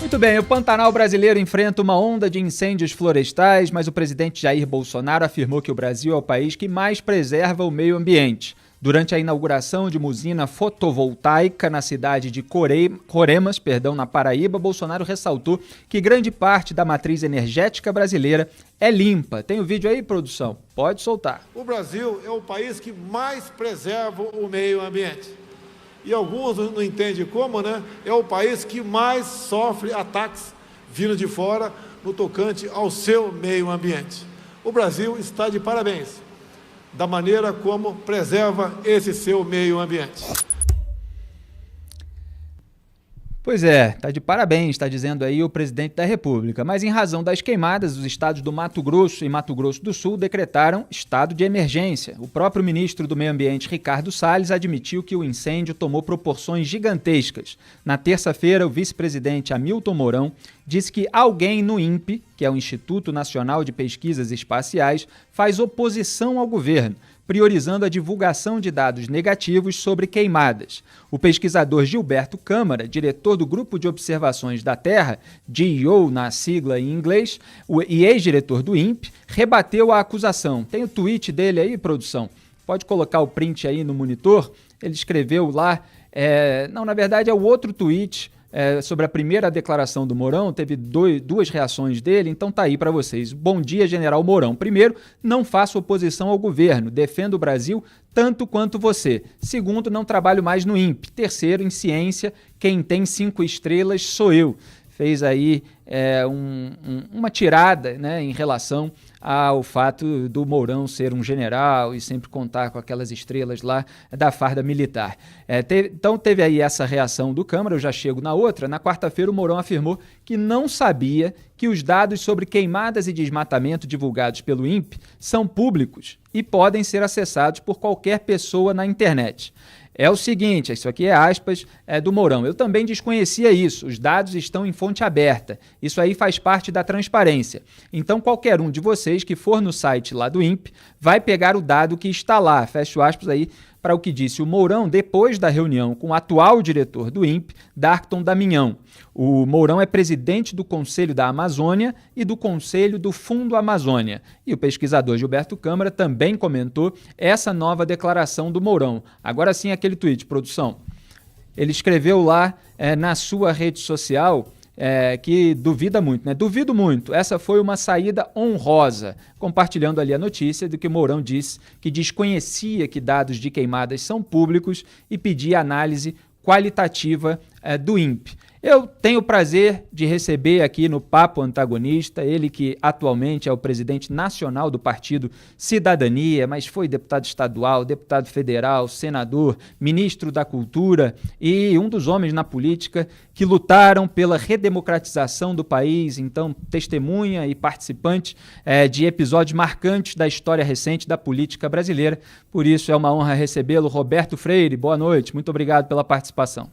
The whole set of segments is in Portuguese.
Muito bem, o Pantanal brasileiro enfrenta uma onda de incêndios florestais, mas o presidente Jair Bolsonaro afirmou que o Brasil é o país que mais preserva o meio ambiente. Durante a inauguração de uma usina fotovoltaica na cidade de Coremas, na Paraíba, Bolsonaro ressaltou que grande parte da matriz energética brasileira é limpa. Tem o vídeo aí, produção? Pode soltar. O Brasil é o país que mais preserva o meio ambiente. E alguns não entendem como, né? É o país que mais sofre ataques vindo de fora no tocante ao seu meio ambiente. O Brasil está de parabéns da maneira como preserva esse seu meio ambiente. Pois é, tá de parabéns, está dizendo aí o presidente da República. Mas em razão das queimadas, os estados do Mato Grosso e Mato Grosso do Sul decretaram estado de emergência. O próprio ministro do Meio Ambiente, Ricardo Salles, admitiu que o incêndio tomou proporções gigantescas. Na terça-feira, o vice-presidente Hamilton Mourão disse que alguém no INPE, que é o Instituto Nacional de Pesquisas Espaciais, faz oposição ao governo, priorizando a divulgação de dados negativos sobre queimadas. O pesquisador Gilberto Câmara, diretor do Grupo de Observações da Terra, GEO na sigla em inglês, e ex-diretor do INPE, rebateu a acusação. Tem o tweet dele aí, produção? Pode colocar o print aí no monitor? Ele escreveu lá, na verdade é o outro tweet, sobre a primeira declaração do Mourão, teve duas reações dele, então tá aí para vocês. Bom dia, General Mourão. Primeiro, não faço oposição ao governo, defendo o Brasil tanto quanto você. Segundo, não trabalho mais no INPE. Terceiro, em ciência, quem tem 5 estrelas sou eu. Fez aí uma tirada, né, em relação ao fato do Mourão ser um general e sempre contar com aquelas estrelas lá da farda militar. Então teve aí essa reação do Câmara, eu já chego na outra. Na quarta-feira o Mourão afirmou que não sabia que os dados sobre queimadas e desmatamento divulgados pelo INPE são públicos e podem ser acessados por qualquer pessoa na internet. É o seguinte, isso aqui é aspas do Mourão. Eu também desconhecia isso. Os dados estão em fonte aberta. Isso aí faz parte da transparência. Então, qualquer um de vocês que for no site lá do INPE vai pegar o dado que está lá. Fecho aspas aí para o que disse o Mourão depois da reunião com o atual diretor do INPE, Darkton Daminhão. O Mourão é presidente do Conselho da Amazônia e do Conselho do Fundo Amazônia. E o pesquisador Gilberto Câmara também comentou essa nova declaração do Mourão. Agora sim, aquele tweet, produção. Ele escreveu lá na sua rede social que duvida muito, né? Duvido muito, essa foi uma saída honrosa, compartilhando ali a notícia de que Mourão disse que desconhecia que dados de queimadas são públicos e pedia análise qualitativa do INPE. Eu tenho o prazer de receber aqui no Papo Antagonista, ele que atualmente é o presidente nacional do partido Cidadania, mas foi deputado estadual, deputado federal, senador, ministro da Cultura e um dos homens na política que lutaram pela redemocratização do país, então testemunha e participante de episódios marcantes da história recente da política brasileira. Por isso é uma honra recebê-lo. Roberto Freire, boa noite, muito obrigado pela participação.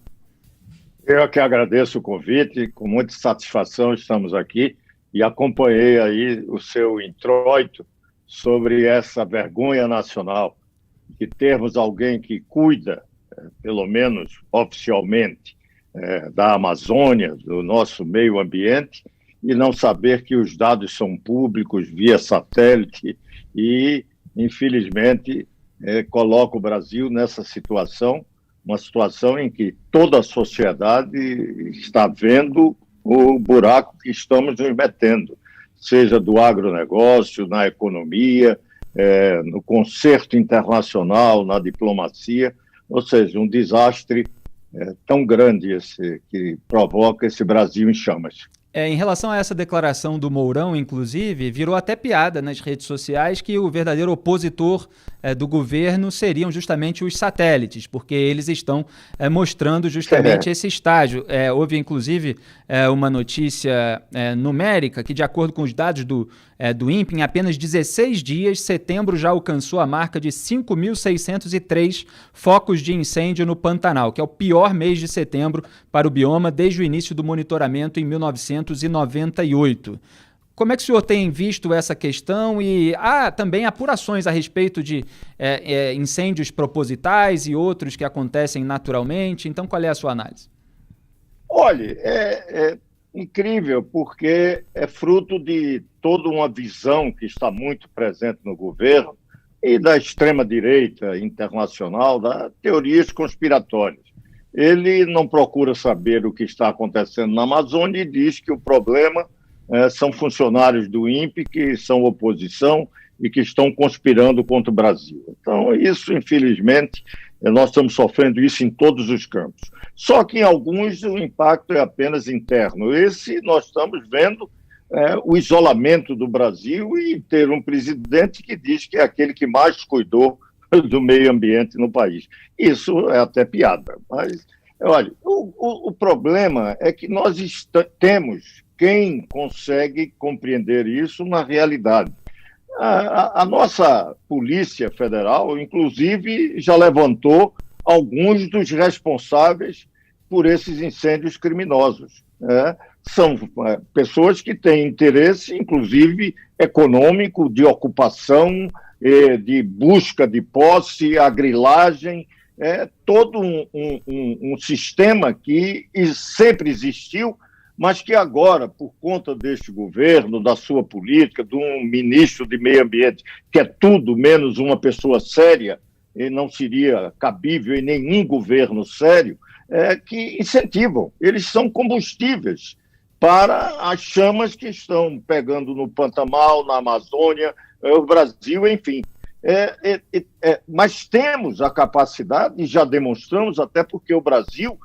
Eu que agradeço o convite, com muita satisfação estamos aqui e acompanhei aí o seu introito sobre essa vergonha nacional de termos alguém que cuida, pelo menos oficialmente, da Amazônia, do nosso meio ambiente, e não saber que os dados são públicos via satélite e, infelizmente, coloca o Brasil nessa situação, uma situação em que toda a sociedade está vendo o buraco que estamos nos metendo, seja do agronegócio, na economia, no concerto internacional, na diplomacia, ou seja, um desastre tão grande esse que provoca esse Brasil em chamas. Em relação a essa declaração do Mourão, inclusive, virou até piada nas redes sociais que o verdadeiro opositor do governo seriam justamente os satélites, porque eles estão mostrando justamente esse estágio. Houve, inclusive, uma notícia numérica que, de acordo com os dados do INPE, em apenas 16 dias, setembro já alcançou a marca de 5.603 focos de incêndio no Pantanal, que é o pior mês de setembro para o bioma desde o início do monitoramento em 1998. Como é que o senhor tem visto essa questão? E há também apurações a respeito de incêndios propositais e outros que acontecem naturalmente. Então, qual é a sua análise? Olha, incrível, porque é fruto de toda uma visão que está muito presente no governo e da extrema-direita internacional, das teorias conspiratórias. Ele não procura saber o que está acontecendo na Amazônia e diz que o problema são funcionários do INPE que são oposição e que estão conspirando contra o Brasil. Então, isso, infelizmente, nós estamos sofrendo isso em todos os campos. Só que em alguns o impacto é apenas interno. Esse nós estamos vendo o isolamento do Brasil e ter um presidente que diz que é aquele que mais cuidou do meio ambiente no país. Isso é até piada. Mas, olha, o problema é que nós temos quem consegue compreender isso na realidade. A nossa Polícia Federal, inclusive, já levantou alguns dos responsáveis por esses incêndios criminosos. São pessoas que têm interesse, inclusive, econômico, de ocupação, de busca de posse, a grilagem, todo um sistema que sempre existiu, mas que agora, por conta deste governo, da sua política, de um ministro de meio ambiente, que é tudo menos uma pessoa séria, e não seria cabível em nenhum governo sério, que incentivam. Eles são combustíveis para as chamas que estão pegando no Pantanal, na Amazônia, o Brasil, enfim. Mas temos a capacidade, e já demonstramos, até porque o Brasil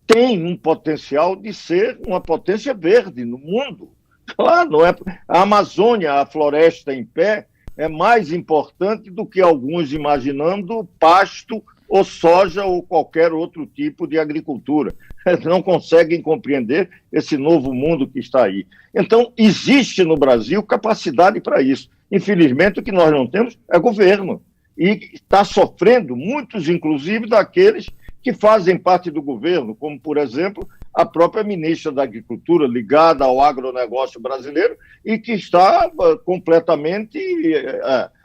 tem um potencial de ser uma potência verde no mundo. Claro, não é? A Amazônia, a floresta em pé, é mais importante do que alguns imaginando pasto ou soja ou qualquer outro tipo de agricultura. Não conseguem compreender esse novo mundo que está aí. Então, existe no Brasil capacidade para isso. Infelizmente, o que nós não temos é governo. E está sofrendo muitos, inclusive, daqueles que fazem parte do governo, como, por exemplo, a própria ministra da Agricultura, ligada ao agronegócio brasileiro, e que está completamente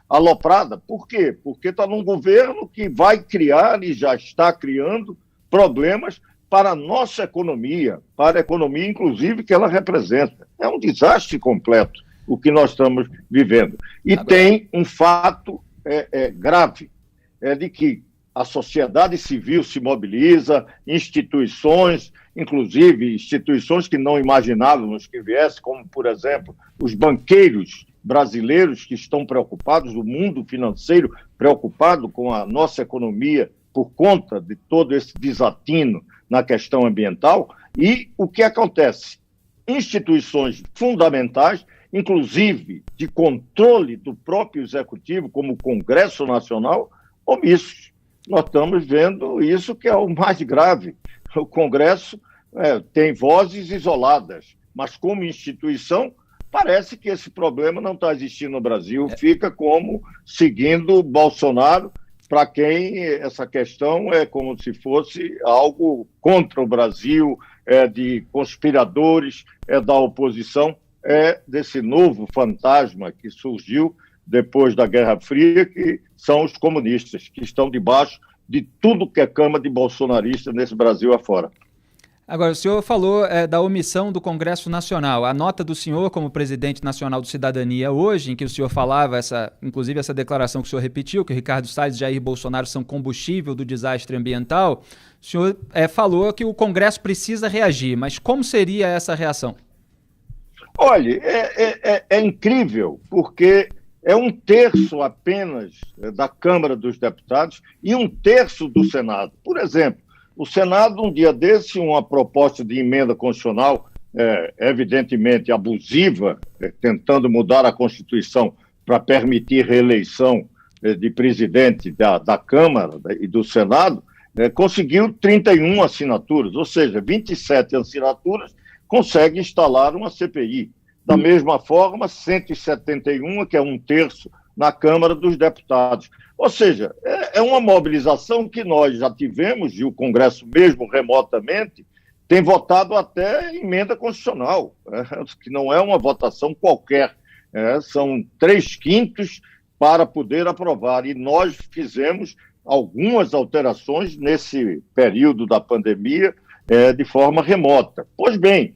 aloprada. Por quê? Porque está num governo que vai criar e já está criando problemas para a nossa economia, para a economia, inclusive, que ela representa. É um desastre completo o que nós estamos vivendo. E tem um fato grave, de que a sociedade civil se mobiliza, instituições, inclusive instituições que não imaginávamos que viessem, como, por exemplo, os banqueiros brasileiros que estão preocupados, o mundo financeiro preocupado com a nossa economia por conta de todo esse desatino na questão ambiental. E o que acontece? Instituições fundamentais, inclusive de controle do próprio executivo, como o Congresso Nacional, omissos. Nós estamos vendo isso, que é o mais grave. O Congresso tem vozes isoladas, mas como instituição, parece que esse problema não está existindo no Brasil. Fica como seguindo Bolsonaro, para quem essa questão é como se fosse algo contra o Brasil, de conspiradores, da oposição, desse novo fantasma que surgiu depois da Guerra Fria, que são os comunistas, que estão debaixo de tudo que é cama de bolsonarista nesse Brasil afora. Agora, o senhor falou da omissão do Congresso Nacional. A nota do senhor como presidente nacional do Cidadania hoje, em que o senhor falava, inclusive essa declaração que o senhor repetiu, que Ricardo Salles e Jair Bolsonaro são combustível do desastre ambiental, o senhor falou que o Congresso precisa reagir, mas como seria essa reação? Olha, é incrível, porque é 1/3 apenas da Câmara dos Deputados e 1/3 do Senado. Por exemplo, o Senado, um dia desse, uma proposta de emenda constitucional, evidentemente abusiva, tentando mudar a Constituição para permitir reeleição de presidente da Câmara e do Senado, conseguiu 31 assinaturas, ou seja, 27 assinaturas consegue instalar uma CPI. Da mesma forma, 171, que é 1/3 na Câmara dos Deputados. Ou seja, é uma mobilização que nós já tivemos, e o Congresso mesmo remotamente tem votado até emenda constitucional, que não é uma votação qualquer, são 3/5 para poder aprovar, e nós fizemos algumas alterações nesse período da pandemia, de forma remota. Pois bem,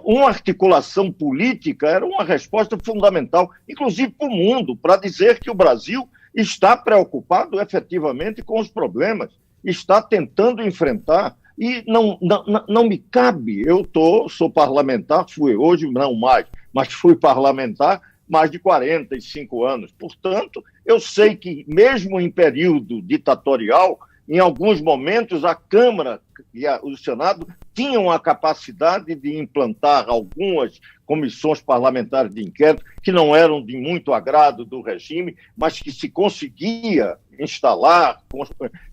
uma articulação política era uma resposta fundamental, inclusive para o mundo, para dizer que o Brasil está preocupado efetivamente com os problemas, está tentando enfrentar, e não me cabe, sou parlamentar, fui hoje não mais, mas fui parlamentar mais de 45 anos. Portanto, eu sei que mesmo em período ditatorial, em alguns momentos a Câmara e o Senado tinham a capacidade de implantar algumas comissões parlamentares de inquérito que não eram de muito agrado do regime, mas que se conseguia instalar,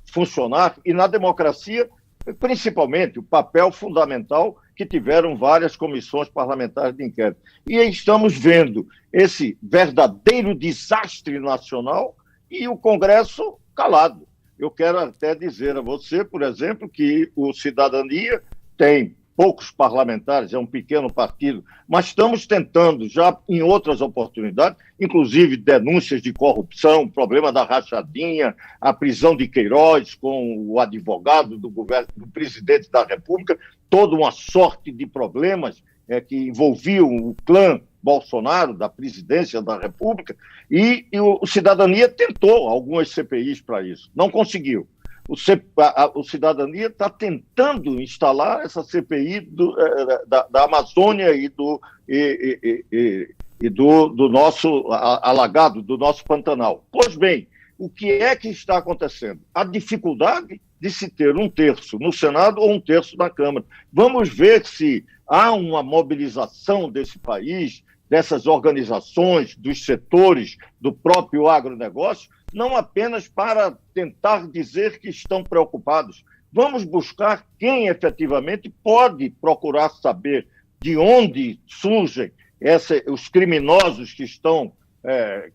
funcionar, e na democracia, principalmente, o papel fundamental que tiveram várias comissões parlamentares de inquérito. E estamos vendo esse verdadeiro desastre nacional e o Congresso calado. Eu quero até dizer a você, por exemplo, que o Cidadania tem poucos parlamentares, é um pequeno partido, mas estamos tentando, já em outras oportunidades, inclusive denúncias de corrupção, problema da rachadinha, a prisão de Queiroz com o advogado do governo, do presidente da República, toda uma sorte de problemas que envolviam o clã Bolsonaro, da presidência da República, e o Cidadania tentou algumas CPIs para isso, não conseguiu. O Cidadania está tentando instalar essa CPI da Amazônia e do nosso alagado, do nosso Pantanal. Pois bem, o que é que está acontecendo? A dificuldade de se ter um terço no Senado ou um terço na Câmara. Vamos ver se há uma mobilização desse país, dessas organizações, dos setores, do próprio agronegócio, não apenas para tentar dizer que estão preocupados. Vamos buscar quem efetivamente pode procurar saber de onde surgem os criminosos que estão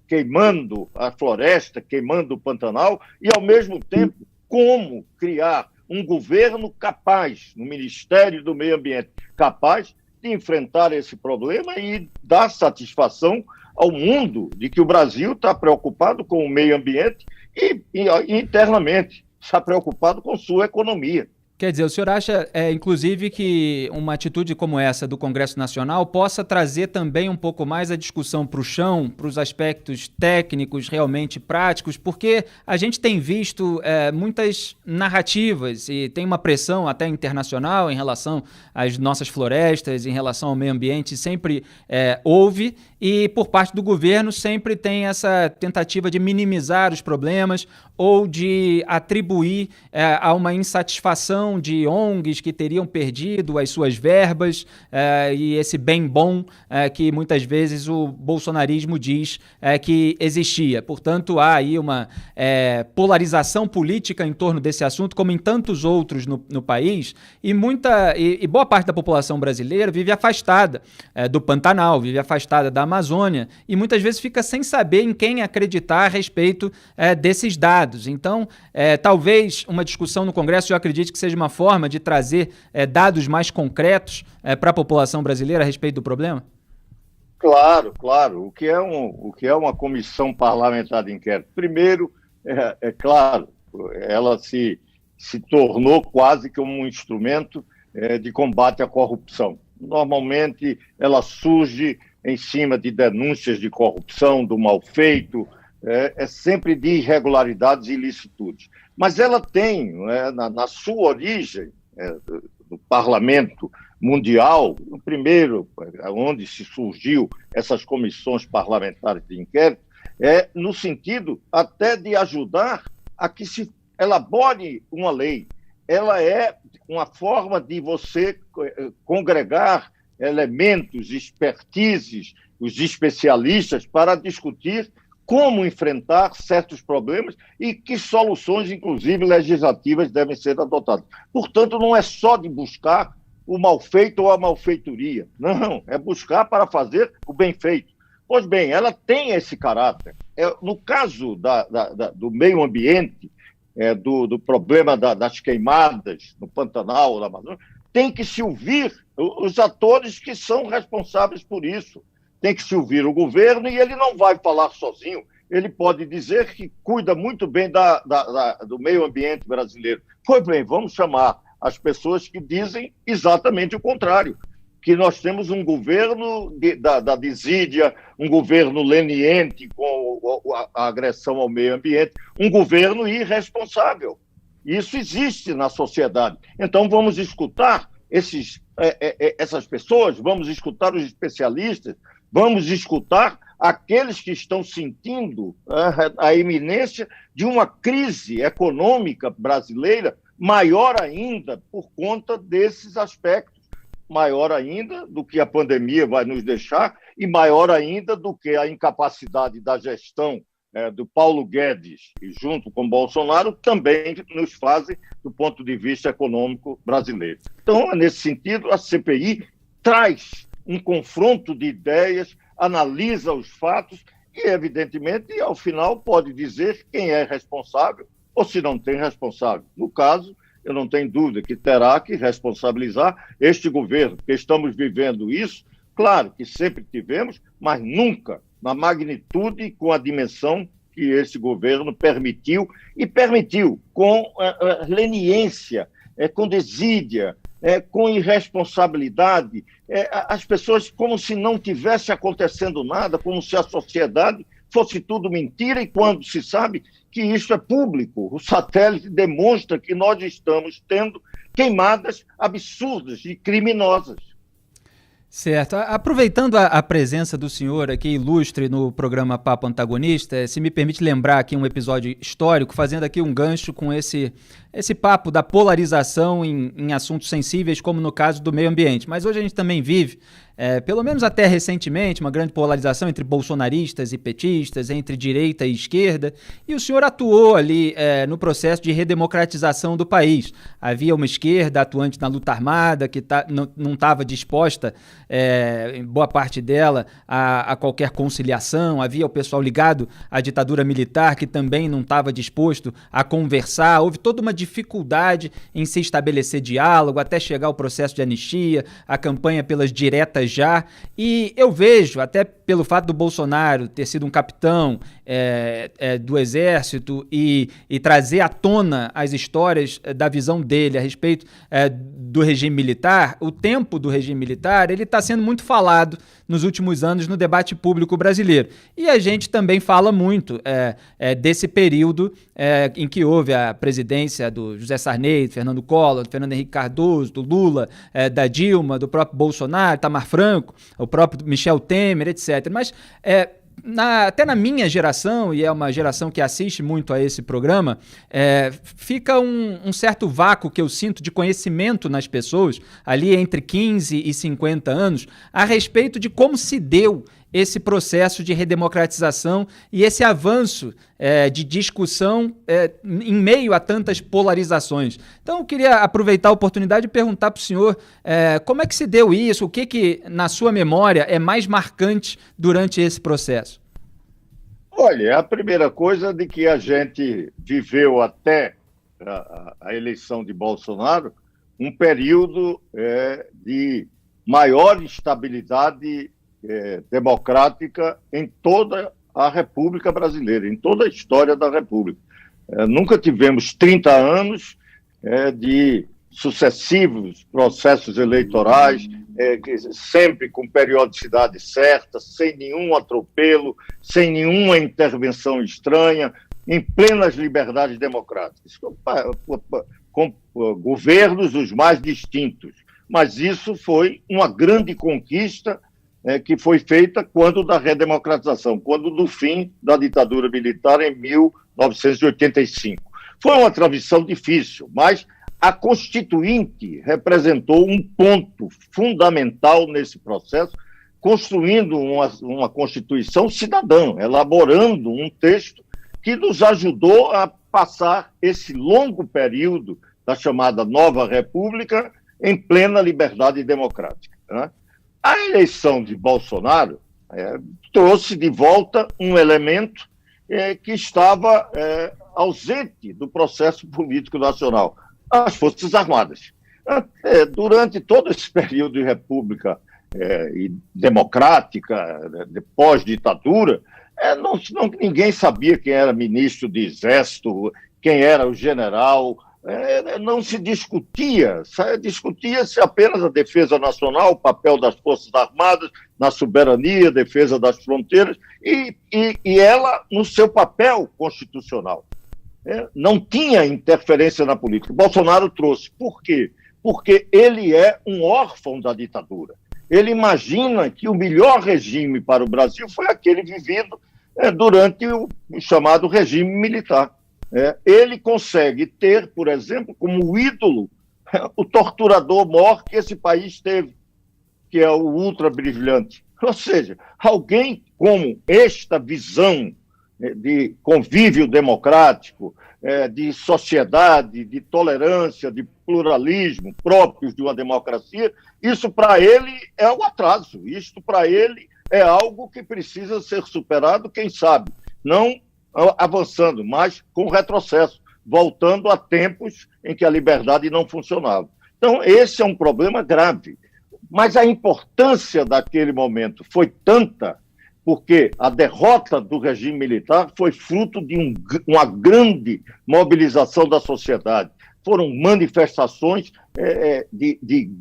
queimando a floresta, queimando o Pantanal, e, ao mesmo tempo, como criar um governo capaz, no Ministério do Meio Ambiente, capaz de enfrentar esse problema e dar satisfação ao mundo de que o Brasil está preocupado com o meio ambiente e internamente está preocupado com sua economia. Quer dizer, o senhor acha, inclusive, que uma atitude como essa do Congresso Nacional possa trazer também um pouco mais a discussão para o chão, para os aspectos técnicos, realmente práticos, porque a gente tem visto muitas narrativas e tem uma pressão até internacional em relação às nossas florestas, em relação ao meio ambiente, sempre houve, e por parte do governo sempre tem essa tentativa de minimizar os problemas ou de atribuir a uma insatisfação de ONGs que teriam perdido as suas verbas e esse bem bom que muitas vezes o bolsonarismo diz que existia. Portanto, há aí uma polarização política em torno desse assunto, como em tantos outros no país, e boa parte da população brasileira vive afastada do Pantanal, vive afastada da Amazônia, e muitas vezes fica sem saber em quem acreditar a respeito desses dados. Então, talvez uma discussão no Congresso, eu acredito que seja uma forma de trazer dados mais concretos para a população brasileira a respeito do problema? Claro, claro. O que é uma comissão parlamentar de inquérito? Primeiro, claro, ela se tornou quase que um instrumento de combate à corrupção. Normalmente, ela surge em cima de denúncias de corrupção, do mal feito, sempre de irregularidades e ilicitudes. Mas ela tem, na sua origem, no Parlamento Mundial, o primeiro, onde se surgiu essas comissões parlamentares de inquérito, no sentido até de ajudar a que se elabore uma lei. Ela é uma forma de você congregar elementos, expertises, os especialistas para discutir como enfrentar certos problemas e que soluções, inclusive legislativas, devem ser adotadas. Portanto, não é só de buscar o mal feito ou a malfeitoria. Não, é buscar para fazer o bem feito. Pois bem, ela tem esse caráter. No caso do meio ambiente, do problema das queimadas no Pantanal, na Amazônia, tem que se ouvir os atores que são responsáveis por isso. Tem que se ouvir o governo e ele não vai falar sozinho. Ele pode dizer que cuida muito bem do meio ambiente brasileiro. Pois bem, vamos chamar as pessoas que dizem exatamente o contrário, que nós temos um governo da desídia, um governo leniente com a agressão ao meio ambiente, um governo irresponsável. Isso existe na sociedade. Então, vamos escutar essas pessoas, vamos escutar os especialistas, vamos escutar aqueles que estão sentindo a iminência de uma crise econômica brasileira maior ainda por conta desses aspectos, maior ainda do que a pandemia vai nos deixar e maior ainda do que a incapacidade da gestão do Paulo Guedes e junto com Bolsonaro também nos fazem do ponto de vista econômico brasileiro. Então, nesse sentido, a CPI traz um confronto de ideias, analisa os fatos e, evidentemente, ao final pode dizer quem é responsável ou se não tem responsável. No caso, eu não tenho dúvida que terá que responsabilizar este governo, porque estamos vivendo isso, claro que sempre tivemos, mas nunca na magnitude e com a dimensão que esse governo permitiu, e permitiu com leniência, com desídia, com irresponsabilidade, as pessoas como se não tivesse acontecendo nada, como se a sociedade fosse tudo mentira, e quando se sabe que isso é público, o satélite demonstra que nós estamos tendo queimadas absurdas e criminosas. Certo. Aproveitando a presença do senhor aqui ilustre no programa Papo Antagonista, se me permite lembrar aqui um episódio histórico, fazendo aqui um gancho com esse papo da polarização em assuntos sensíveis, como no caso do meio ambiente. Mas hoje a gente também vive, pelo menos até recentemente, uma grande polarização entre bolsonaristas e petistas, entre direita e esquerda, e o senhor atuou ali no processo de redemocratização do país. Havia uma esquerda atuante na luta armada que não estava disposta, em boa parte dela, a qualquer conciliação. Havia o pessoal ligado à ditadura militar que também não estava disposto a conversar. Houve toda uma dificuldade em se estabelecer diálogo até chegar ao processo de anistia, a campanha pelas diretas já, e eu vejo, até pelo fato do Bolsonaro ter sido um capitão do Exército e trazer à tona as histórias da visão dele a respeito do regime militar, o tempo do regime militar, ele está sendo muito falado nos últimos anos no debate público brasileiro. E a gente também fala muito desse período em que houve a presidência do José Sarney, do Fernando Collor, do Fernando Henrique Cardoso, do Lula, da Dilma, do próprio Bolsonaro, Itamar Franco, o próprio Michel Temer, etc. Mas até na minha geração, e é uma geração que assiste muito a esse programa, fica um certo vácuo que eu sinto de conhecimento nas pessoas, ali entre 15 e 50 anos, a respeito de como se deu esse processo de redemocratização e esse avanço de discussão em meio a tantas polarizações. Então, eu queria aproveitar a oportunidade de perguntar para o senhor como é que se deu isso, o que, na sua memória, é mais marcante durante esse processo? Olha, a primeira coisa de que a gente viveu até a eleição de Bolsonaro um período de maior estabilidade democrática em toda a República Brasileira, em toda a história da República. Nunca tivemos 30 anos de sucessivos processos eleitorais, sempre com periodicidade certa, sem nenhum atropelo, sem nenhuma intervenção estranha, em plenas liberdades democráticas, com governos os mais distintos. Mas isso foi uma grande conquista que foi feita quando da redemocratização, quando do fim da ditadura militar em 1985. Foi uma transição difícil, mas a Constituinte representou um ponto fundamental nesse processo, construindo uma Constituição cidadã, elaborando um texto que nos ajudou a passar esse longo período da chamada Nova República em plena liberdade democrática, né? A eleição de Bolsonaro trouxe de volta um elemento que estava ausente do processo político nacional, as Forças Armadas. Durante todo esse período de república democrática, de pós-ditadura, ninguém sabia quem era ministro de Exército, quem era o general, não se discutia-se apenas a defesa nacional, o papel das Forças Armadas na soberania, defesa das fronteiras, e ela no seu papel constitucional. Não tinha interferência na política. Bolsonaro trouxe. Por quê? Porque ele é um órfão da ditadura. Ele imagina que o melhor regime para o Brasil foi aquele vivido durante o chamado regime militar. Ele consegue ter, por exemplo, como ídolo o torturador maior que esse país teve, que é o ultra-brilhante. Ou seja, alguém com esta visão de convívio democrático, de sociedade, de tolerância, de pluralismo próprios de uma democracia, isso para ele é um atraso, isto para ele é algo que precisa ser superado, quem sabe, não avançando, mas com retrocesso, voltando a tempos em que a liberdade não funcionava. Então, esse é um problema grave. Mas a importância daquele momento foi tanta, porque a derrota do regime militar foi fruto de uma grande mobilização da sociedade. Foram manifestações de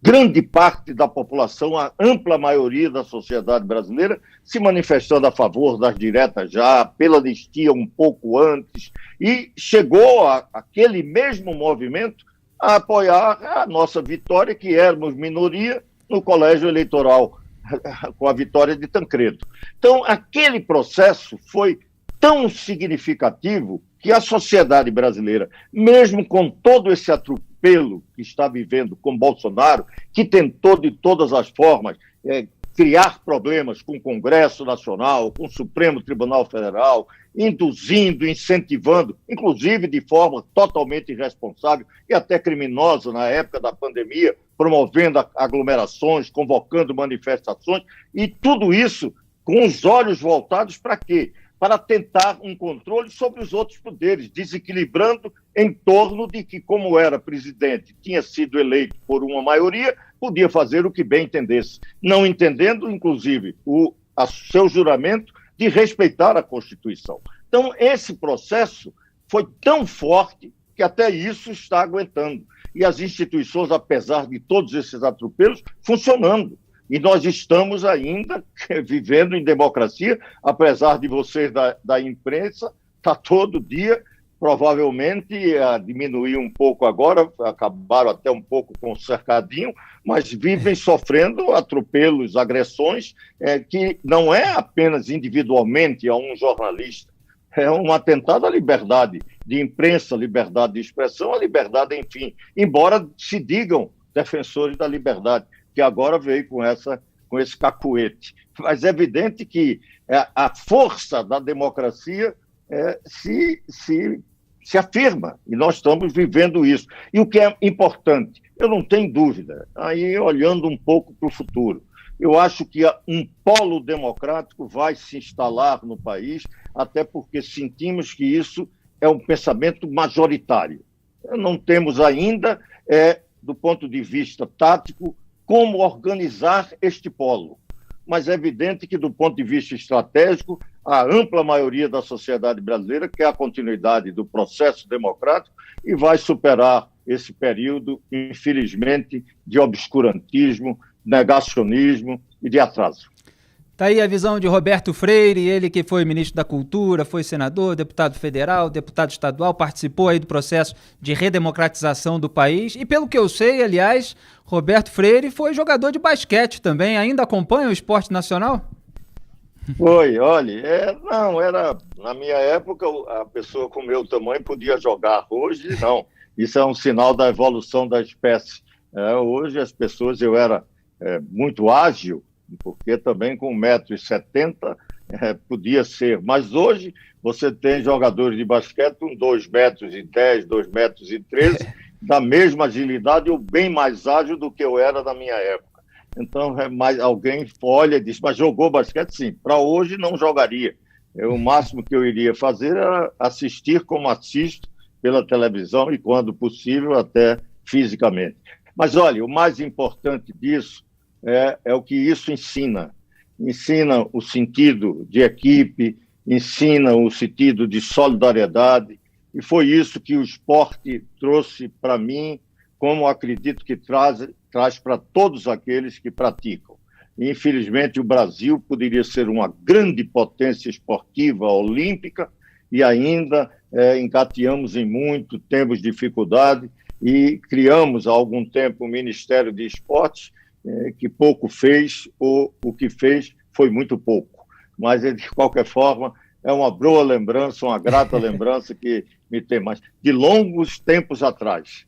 grande parte da população, a ampla maioria da sociedade brasileira, se manifestando a favor das diretas já, pela anistia um pouco antes, e chegou aquele mesmo movimento a apoiar a nossa vitória, que éramos minoria no colégio eleitoral, com a vitória de Tancredo. Então, aquele processo foi tão significativo que a sociedade brasileira, mesmo com todo esse atropelo que está vivendo com Bolsonaro, que tentou de todas as formas criar problemas com o Congresso Nacional, com o Supremo Tribunal Federal, induzindo, incentivando, inclusive de forma totalmente irresponsável e até criminosa na época da pandemia, promovendo aglomerações, convocando manifestações, e tudo isso com os olhos voltados para quê? Para tentar um controle sobre os outros poderes, desequilibrando em torno de que, como era presidente, tinha sido eleito por uma maioria, podia fazer o que bem entendesse, não entendendo, inclusive, o seu juramento de respeitar a Constituição. Então, esse processo foi tão forte que até isso está aguentando. E as instituições, apesar de todos esses atropelos, funcionando. E nós estamos ainda vivendo em democracia, apesar de vocês da imprensa, está todo dia, provavelmente a diminuir um pouco agora, acabaram até um pouco com o cercadinho, mas vivem sofrendo atropelos, agressões, que não é apenas individualmente a um jornalista, é um atentado à liberdade de imprensa, liberdade de expressão, à liberdade, enfim, embora se digam defensores da liberdade, que agora veio com esse cacuete. Mas é evidente que a força da democracia se afirma, e nós estamos vivendo isso. E o que é importante, eu não tenho dúvida, aí olhando um pouco para o futuro, eu acho que um polo democrático vai se instalar no país, até porque sentimos que isso é um pensamento majoritário. Não temos ainda, do ponto de vista tático, como organizar este polo. Mas é evidente que, do ponto de vista estratégico, a ampla maioria da sociedade brasileira quer a continuidade do processo democrático e vai superar esse período, infelizmente, de obscurantismo, negacionismo e de atraso. Está aí a visão de Roberto Freire, ele que foi ministro da Cultura, foi senador, deputado federal, deputado estadual, participou aí do processo de redemocratização do país e, pelo que eu sei, aliás, Roberto Freire foi jogador de basquete também, ainda acompanha o esporte nacional? Foi, olha, não, era, na minha época, a pessoa com meu tamanho podia jogar, hoje não, isso é um sinal da evolução da espécie. Hoje as pessoas, eu era muito ágil, porque também com 1,70 m podia ser. Mas hoje você tem jogadores de basquete com 2,10 m, 2,13 m, da mesma agilidade ou bem mais ágil do que eu era na minha época. Então, alguém olha e diz, mas jogou basquete? Sim. Para hoje, não jogaria. O máximo que eu iria fazer era assistir como assisto pela televisão e, quando possível, até fisicamente. Mas, olha, o mais importante disso é o que isso ensina. Ensina o sentido de equipe, ensina o sentido de solidariedade, e foi isso que o esporte trouxe para mim, como acredito que traz para todos aqueles que praticam. Infelizmente, o Brasil poderia ser uma grande potência esportiva olímpica e ainda engateamos em muito, temos dificuldade e criamos há algum tempo o Ministério de Esportes, que pouco fez, ou o que fez foi muito pouco. Mas, de qualquer forma, é uma boa lembrança, uma grata lembrança que me tem mais, de longos tempos atrás.